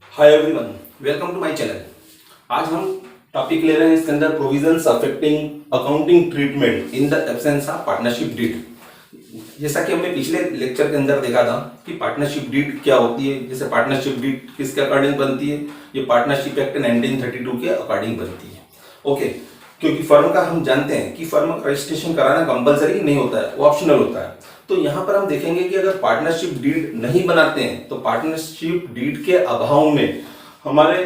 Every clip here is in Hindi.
Hi everyone, welcome to my channel. आज हम टॉपिक ले रहे हैं इसके अंदर provisions affecting accounting treatment in the absence of partnership deed. जैसा कि हमने पिछले लेक्चर के अंदर देखा था कि पार्टनरशिप डीड क्या होती है, जैसे पार्टनरशिप डीड किसके अकॉर्डिंग बनती है, ये पार्टनरशिप एक्ट 1932 के अकॉर्डिंग बनती है। ओके, क्योंकि फर्म का हम जानते हैं कि फर्म रजिस्ट्रेशन कराना कंपलसरी नहीं होता है, वो ऑप्शनल होता है। तो यहाँ पर हम देखेंगे कि अगर पार्टनरशिप डीड नहीं बनाते हैं तो पार्टनरशिप डीड के अभाव में हमारे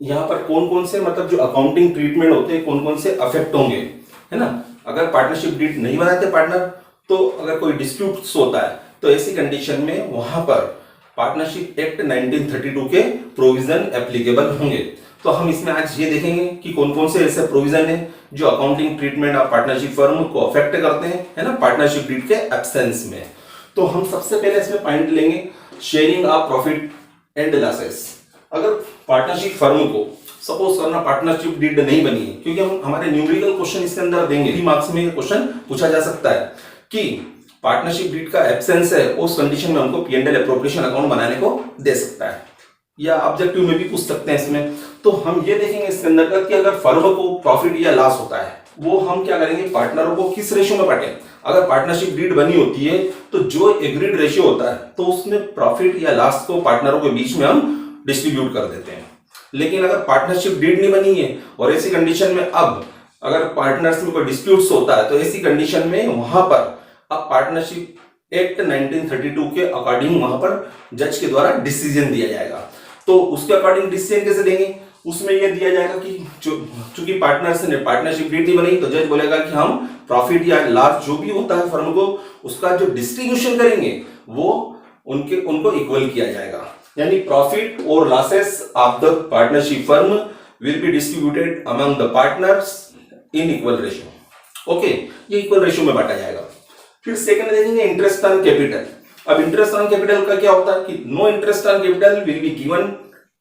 यहाँ पर कौन कौन से मतलब जो अकाउंटिंग ट्रीटमेंट होते हैं कौन कौन से अफेक्ट होंगे, है ना। अगर पार्टनरशिप डीड नहीं बनाते पार्टनर, तो अगर कोई डिस्प्यूट होता है तो ऐसी कंडीशन में वहां पर पार्टनरशिप एक्ट 1932 के प्रोविजन एप्लीकेबल होंगे। तो हम इसमें आज ये देखेंगे कि कौन कौन से ऐसे प्रोविजन है जो accounting treatment of partnership firm को अफेक्ट करते हैं, है ना, पार्टनरशिप डीड के एब्सेंस में। तो हम सबसे पहले इसमें पॉइंट लेंगे sharing of profit and losses. अगर पार्टनरशिप फर्म को सपोज करना पार्टनरशिप डीड नहीं बनी है, क्योंकि हम हमारे न्यूमेरिकल क्वेश्चन इसके अंदर देंगे, 3 मार्क्स में क्वेश्चन पूछा जा सकता है कि पार्टनरशिप डीड का एब्सेंस है, उस कंडीशन में हमको P&L एप्रोप्रिएशन अकाउंट बनाने को दे सकता है, या ऑब्जेक्टिव में भी पूछ सकते हैं इसमें। तो हम ये देखेंगे इसके अंदर कि अगर फर्म को प्रॉफिट या लॉस होता है वो हम क्या करेंगे, पार्टनरों को किस रेशियो में बांटें। अगर पार्टनरशिप डीड बनी होती है तो जो एग्रीड रेशियो होता है तो उसमें प्रॉफिट या लॉस को पार्टनरों के बीच में हम डिस्ट्रीब्यूट कर देते हैं। लेकिन अगर पार्टनरशिप डीड नहीं बनी है और ऐसी कंडीशन में अब अगर पार्टनर्स में कोई डिस्प्यूट्स होता है तो ऐसी कंडीशन में वहां पर अब पार्टनरशिप एक्ट 1932 के अकॉर्डिंग वहां पर जज के द्वारा डिसीजन दिया जाएगा। तो उसके अकॉर्डिंग डिसीजन कैसे देंगे, उसमें यह दिया जाएगा कि चूंकि पार्टनर्स ने पार्टनरशिप डीड नहीं बनी तो जज बोलेगा कि हम प्रॉफिट या लॉस जो भी होता है फर्म को उसका जो डिस्ट्रीब्यूशन करेंगे वो उनको इक्वल किया जाएगा, यानी प्रॉफिट और losses of the partnership firm will be distributed among the partners in equal ratio. Okay, ये इक्वल रेशियो में बांटा जाएगा। फिर सेकंड देखेंगे इंटरेस्ट ऑन कैपिटल। अब इंटरेस्ट ऑन कैपिटल का क्या होता है कि no interest on capital will be given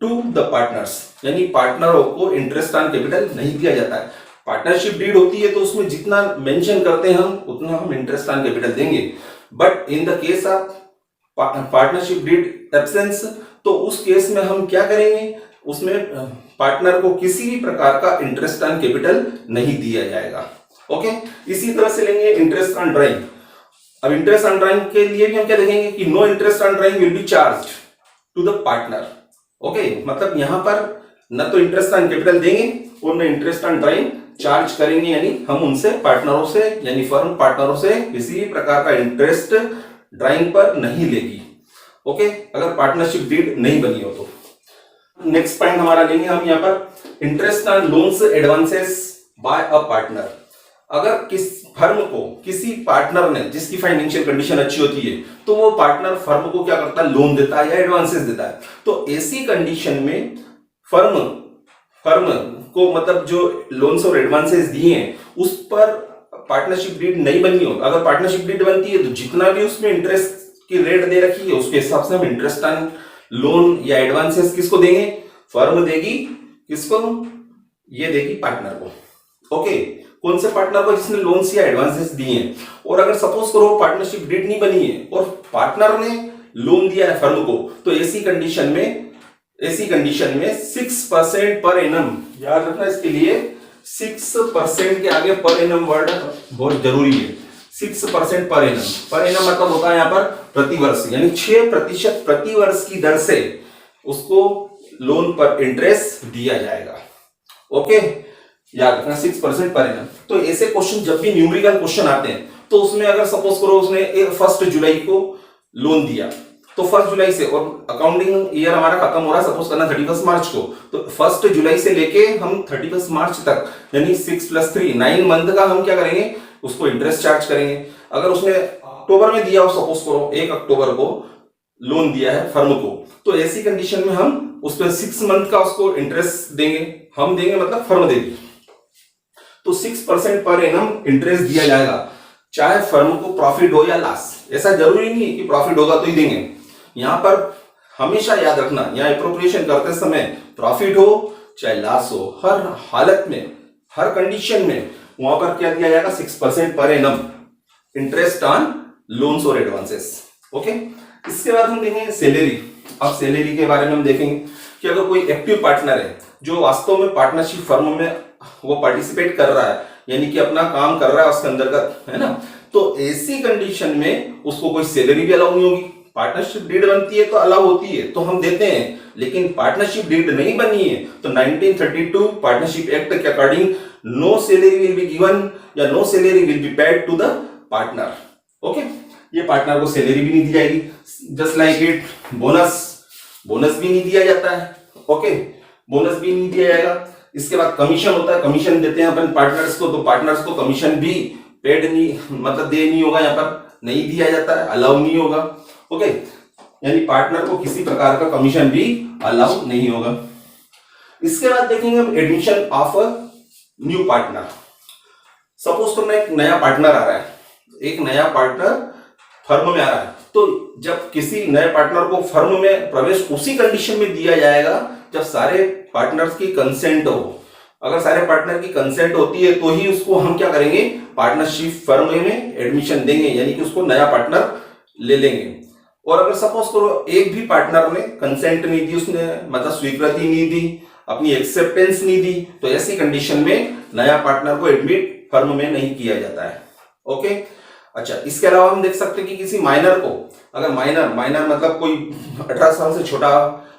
to the partners, यानी पार्टनरों को इंटरेस्ट ऑन कैपिटल नहीं दिया जाता है। पार्टनरशिप डीड होती है तो उसमें जितना मेंशन करते हैं हम उतना हम इंटरेस्ट ऑन कैपिटल देंगे। But in the case of partnership deed absence तो उस केस में हम क्या करेंगे, उसमें पार्टनर को किसी भी प्रकार का इंटरेस्ट ऑन कैपिटल नहीं दिया जाएगा। ओके, इसी तरह से लेंगे इंटरेस्ट ऑन ड्राइंग। अब इंटरेस्ट ऑन ड्राइंग के लिए भी हम क्या देखेंगे कि no interest on drawing will be charge to the partner. Okay, मतलब यहां पर न तो इंटरेस्ट ऑन कैपिटल देंगे और न इंटरेस्ट ऑन ड्राइंग चार्ज करेंगे, यानी हम उनसे पार्टनरों से यानी फर्म पार्टनरों से किसी भी प्रकार का इंटरेस्ट ड्राइंग पर नहीं लेगी। ओके, अगर पार्टनरशिप डीड नहीं बनी हो तो। नेक्स्ट पॉइंट हमारा लेंगे हम यहाँ पर interest on loans advances by a partner. अगर किस फर्म को किसी पार्टनर ने जिसकी फाइनेंशियल कंडीशन अच्छी होती है तो वो पार्टनर फर्म को क्या करता है, लोन देता है या एडवांसेस देता है। तो ऐसी कंडीशन में फर्म को मतलब जो लोन्स और एडवांसेस दिए हैं उस पर पार्टनरशिप डीड नहीं बनी हो। अगर पार्टनरशिप डीड बनती है तो जितना भी उसमें इंटरेस्ट की रेट दे रखी है उसके हिसाब से हम इंटरेस्ट ऑन लोन या एडवांसेस किसको देंगे, फर्म देगी, किसको, ये देगी पार्टनर को। ओके, कौन से पार्टनर को, जिसने लोन्स या एडवांसेस दिए हैं। और अगर सपोज करो पार्टनरशिप डीड नहीं बनी है और पार्टनर ने लोन दिया है फर्म को, तो ऐसी कंडीशन में 6% पर एनम, याद रखना इसके लिए 6% के आगे पर एनम वर्ड बहुत जरूरी है। 6% पर एनम मतलब होता है यहाँ पर प्रतिवर्ष, यानी 6% प्रतिवर्ष की दर से उसको लोन पर इंटरेस्ट दिया जाएगा। ओके, याद रखना 6% पर एनम। तो ऐसे क्वेश्चन जब भी न्यूमेरिकल क्वेश्चन आते हैं तो उसमें अगर सपोज करो उसने 1 जुलाई को लोन दिया तो 1 जुलाई से, और अकाउंटिंग ईयर हमारा खत्म हो रहा है सपोज करना 31 मार्च को, तो 1 जुलाई से लेके हम 31 मार्च तक यानी 6 + 3 9 मंथ का हम क्या करेंगे, उसको इंटरेस्ट चार्ज करेंगे। अगर उसने अक्टूबर में दिया हो, सपोज करो 1 अक्टूबर को लोन दिया है फर्म को, तो ऐसी कंडीशन में हम उस पर 6 मंथ का उसको इंटरेस्ट देंगे, हम देंगे मतलब फर्म देगी। तो 6% पर एनम इंटरेस्ट दिया जाएगा, चाहे फर्म को प्रॉफिट हो या लॉस। ऐसा जरूरी नहीं है कि प्रॉफिट होगा तो ही देंगे। यहां पर हमेशा याद रखना, यहां एप्रोप्रिएशन करते समय प्रॉफिट हो चाहे लॉस हो, हर हालत में हर कंडीशन में वहां पर क्या दिया जाएगा, 6% per annum interest on loans और एडवांसेस। ओके, इसके बाद हम देखेंगे सैलरी। अब सैलरी के बारे में हम देखेंगे कि अगर कोई एक्टिव पार्टनर है जो वास्तव में पार्टनरशिप फर्म में वो पार्टिसिपेट कर रहा है, यानी कि अपना काम कर रहा है उसके अंतर्गत, है ना, तो ऐसी कंडीशन में उसको कोई सैलरी भी अलाउ नहीं होगी। पार्टनरशिप डीड बनती है तो अलाउ होती है तो हम देते हैं, लेकिन पार्टनरशिप डीड नहीं बनी है तो 1932 पार्टनरशिप एक्ट के according no salary will be given या no salary will be paid to the partner. Okay, ये पार्टनर को सैलरी भी नहीं दी जाएगी। जस्ट लाइक इट बोनस भी नहीं दिया जाता है। ओके, बोनस भी नहीं दिया जाएगा। इसके बाद कमीशन होता है, कमीशन देते हैं अपन पार्टनर्स को, तो पार्टनर्स को कमीशन भी पेड नहीं, मतलब दे नहीं होगा, यहाँ पर नहीं दिया जाता है, अलाउ नहीं होगा। ओके, यानी पार्टनर को किसी प्रकार का कमीशन भी अलाउ नहीं होगा। इसके बाद देखेंगे हम admission of a new partner. Suppose करना एक नया पार्टनर आ रहा है, एक नया पार्टनर फर्म में आ रहा है, तो जब किसी नए पार्टनर को फर्म में प्रवेश उसी कंडीशन में दिया जाएगा जब सारे पार्टनर्स की कंसेंट हो। अगर सारे पार्टनर की कंसेंट होती है तो ही उसको हम क्या करेंगे, पार्टनरशिप फर्म में एडमिशन देंगे, यानी कि उसको नया पार्टनर ले लेंगे। और अगर सपोज करो एक भी पार्टनर ने कंसेंट नहीं दी, उसने मतलब स्वीकृति नहीं दी, अपनी एक्सेप्टेंस नहीं दी, तो ऐसी कंडीशन में नया पार्टनर को एडमिट फर्म में नहीं किया जाता है। ओके, अच्छा, इसके अलावा हम देख सकते हैं कि किसी माइनर को, अगर माइनर मतलब कोई 18 साल से छोटा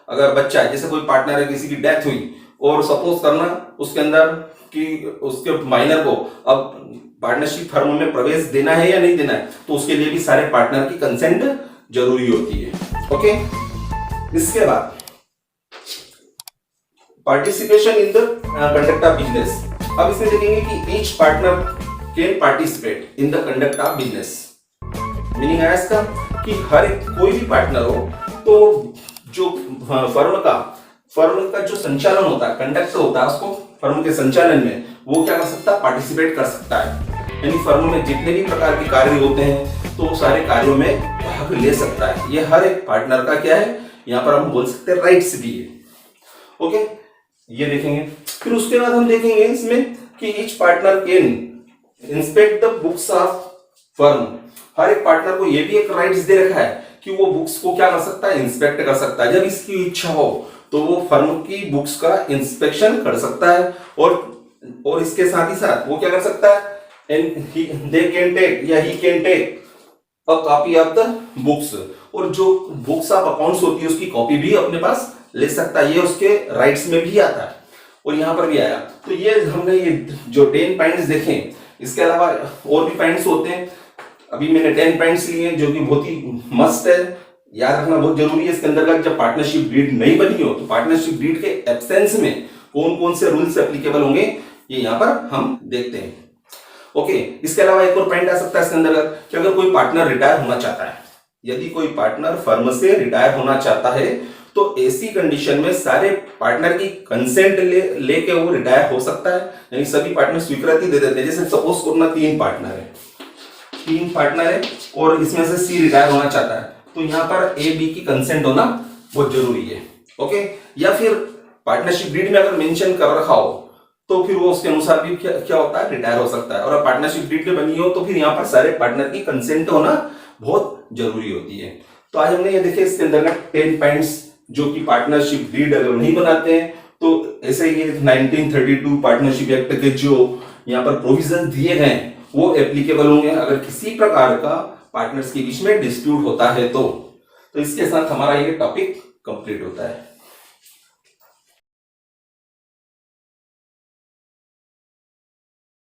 अगर बच्चा है, जैसे कोई पार्टनर है, किसी की डेथ हुई और सपोज करना उसके अंदर कि उसके माइनर को अब पार्टनरशिप फर्म में प्रवेश देना है या नहीं देना है, तो उसके लिए भी सारे पार्टनर की कंसेंट जरूरी होती है। ओके, इसके बाद participation in the conduct of business. अब इसमें देखेंगे कि each partner can participate in the conduct of business. Meaning है इसका कि हर एक कोई भी पार्टनर हो तो जो फर्म का जो संचालन होता है, कंडक्ट होता है, उसको फर्म के संचालन में वो क्या कर सकता है, पार्टिसिपेट कर सकता है। यानी फर्म में जितने भी प्रकार के कार्य होते हैं तो सारे कार्यों में भाग ले सकता है। ये हर एक पार्टनर का क्या है, यहाँ पर हम बोल सकते हैं राइट्स भी है। ओके, ये देखेंगे। फिर उसके बाद हम देखेंगे इसमें कि each partner can inspect the books of firm. हर एक पार्टनर को ये भी एक राइट्स दे रखा है कि वो बुक्स को क्या कर सकता है, इंस्पेक्ट कर सकता है। जब इसकी इच्छा हो तो वो फर्म की बुक्स का इंस्पेक्शन कर सकता है और इसके साथ ही साथ वो क्या कर सकता है, दे कैन टेक या he can take a copy of the books, और जो बुक्स ऑफ अकाउंट्स होती है उसकी कॉपी भी अपने पास ले सकता है। ये उसके राइट्स में भी आता है और यहाँ पर भी आया। तो ये हमने ये जो 10 पॉइंट्स देखे, इसके अलावा और भी पॉइंट्स होते हैं। अभी मैंने 10 पॉइंट्स लिए जो कि बहुत ही मस्त है, याद रखना बहुत जरूरी है। इसके अंतर्गत जब पार्टनरशिप डीड नहीं बनी हो तो पार्टनरशिप डीड के एब्सेंस में कौन कौन से रूल्स एप्लीकेबल होंगे ये यहाँ पर हम देखते हैं। ओके, इसके अलावा एक और पॉइंट आ सकता है इसके अंतर्गत कि अगर कोई पार्टनर रिटायर होना चाहता है, यदि कोई पार्टनर फर्म से रिटायर होना चाहता है तो ऐसी कंडीशन में सारे पार्टनर की कंसेंट लेके वो रिटायर हो सकता है। यानी सभी पार्टनर स्वीकृति दे देते हैं। जैसे सपोज करना 3 पार्टनर है और इसमें से सी रिटायर होना चाहता है, तो यहाँ पर ए बी की कंसेंट होना बहुत जरूरी है। ओके, या फिर पार्टनरशिप डीड में अगर मेंशन कर रखा हो तो फिर वो उसके अनुसार भी क्या होता है, रिटायर हो सकता है। और पार्टनरशिप डीड में बनी हो तो फिर यहाँ पर सारे पार्टनर की कंसेंट होना बहुत जरूरी होती है। तो आज हमने ये देखे इसके अंतर्गत 10 पॉइंट्स जो कि पार्टनरशिप डीड अगर नहीं बनाते हैं तो ऐसे ये 1932 पार्टनरशिप एक्ट के जो यहाँ पर प्रोविजन दिए गए हैं वो एप्लीकेबल होंगे अगर किसी प्रकार का पार्टनर्स के बीच में डिस्प्यूट होता है तो इसके साथ हमारा ये टॉपिक कंप्लीट होता है।